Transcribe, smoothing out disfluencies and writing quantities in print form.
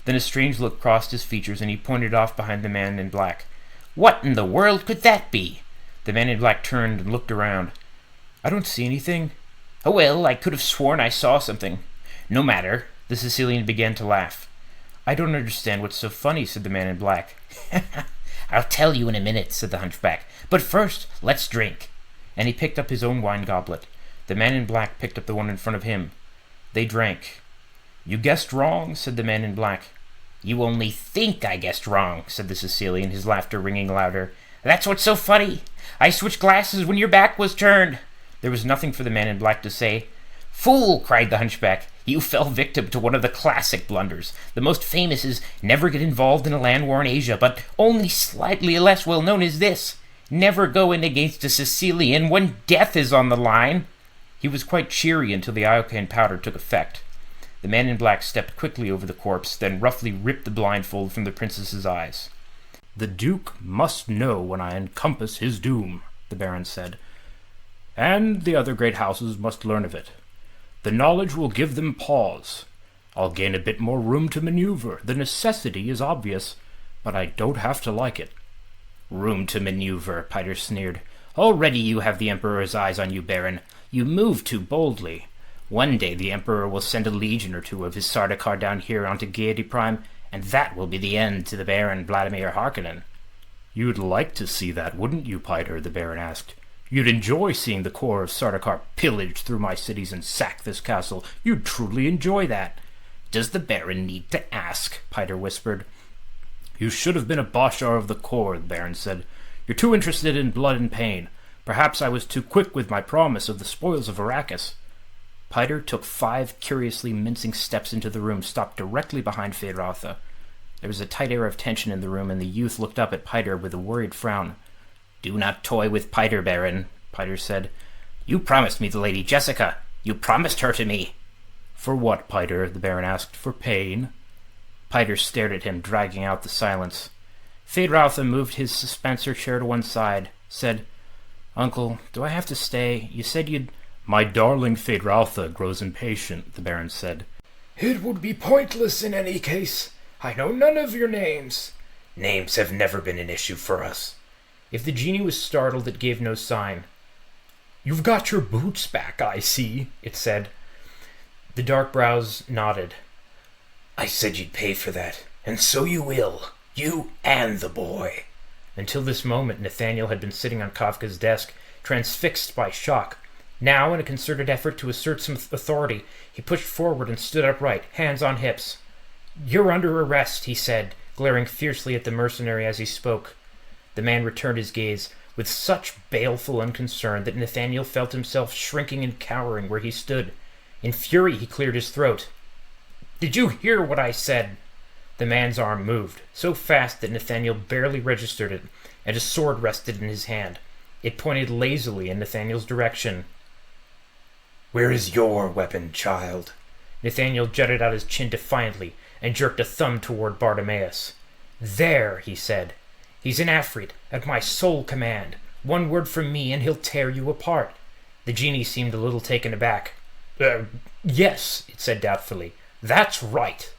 Then a strange look crossed his features, and he pointed off behind the man in black. "What in the world could that be?" The man in black turned and looked around. "I don't see anything." "Oh, well, I could have sworn I saw something." "No matter." The Sicilian began to laugh. "I don't understand what's so funny," said the man in black. "I'll tell you in a minute," said the hunchback. "But first, let's drink." And he picked up his own wine goblet. The man in black picked up the one in front of him. They drank. "You guessed wrong," said the man in black. "You only think I guessed wrong," said the Sicilian, his laughter ringing louder. "That's what's so funny. I switched glasses when your back was turned." There was nothing for the man in black to say. "Fool!" cried the hunchback. "You fell victim to one of the classic blunders. The most famous is never get involved in a land war in Asia, but only slightly less well known is this: never go in against a Sicilian when death is on the line." He was quite cheery until the iocane powder took effect. The man in black stepped quickly over the corpse, then roughly ripped the blindfold from the princess's eyes. "The Duke must know when I encompass his doom," the Baron said. "And the other great houses must learn of it. The knowledge will give them pause. I'll gain a bit more room to maneuver. The necessity is obvious, but I don't have to like it." "Room to maneuver," Piter sneered. "Already you have the Emperor's eyes on you, Baron. You move too boldly. One day the Emperor will send a legion or two of his Sardaukar down here onto Gaiety Prime, and that will be the end to the Baron Vladimir Harkonnen." "You'd like to see that, wouldn't you, Piter?" the Baron asked. "You'd enjoy seeing the corps of Sardaukar pillage through my cities and sack this castle. You'd truly enjoy that." "Does the Baron need to ask?" Piter whispered. "You should have been a Bashar of the corps," the Baron said. "You're too interested in blood and pain. Perhaps I was too quick with my promise of the spoils of Arrakis." Piter took 5 curiously mincing steps into the room, stopped directly behind Feyd-Rautha. There was a tight air of tension in the room, and the youth looked up at Piter with a worried frown. "Do not toy with Piter, Baron," Piter said. "You promised me the Lady Jessica. You promised her to me." "For what, Piter?" the Baron asked. "For pain?" Piter stared at him, dragging out the silence. Feyd-Rautha moved his suspensor chair to one side, said, "Uncle, do I have to stay? You said you'd—" "My darling Feyd-Rautha grows impatient," the Baron said. "It would be pointless in any case. I know none of your names." "Names have never been an issue for us." If the genie was startled, it gave no sign. "You've got your boots back, I see," it said. The dark brows nodded. "I said you'd pay for that, and so you will. You and the boy." Until this moment, Nathaniel had been sitting on Kafka's desk, transfixed by shock. Now, in a concerted effort to assert some authority, he pushed forward and stood upright, hands on hips. "You're under arrest," he said, glaring fiercely at the mercenary as he spoke. The man returned his gaze with such baleful unconcern that Nathaniel felt himself shrinking and cowering where he stood. In fury, he cleared his throat. "Did you hear what I said?" The man's arm moved, so fast that Nathaniel barely registered it, and a sword rested in his hand. It pointed lazily in Nathaniel's direction. "Where is your weapon, child?" Nathaniel jutted out his chin defiantly and jerked a thumb toward Bartimaeus. "There," he said. "He's an Afrit, at my sole command. One word from me and he'll tear you apart." The genie seemed a little taken aback. Yes," it said doubtfully. "That's right."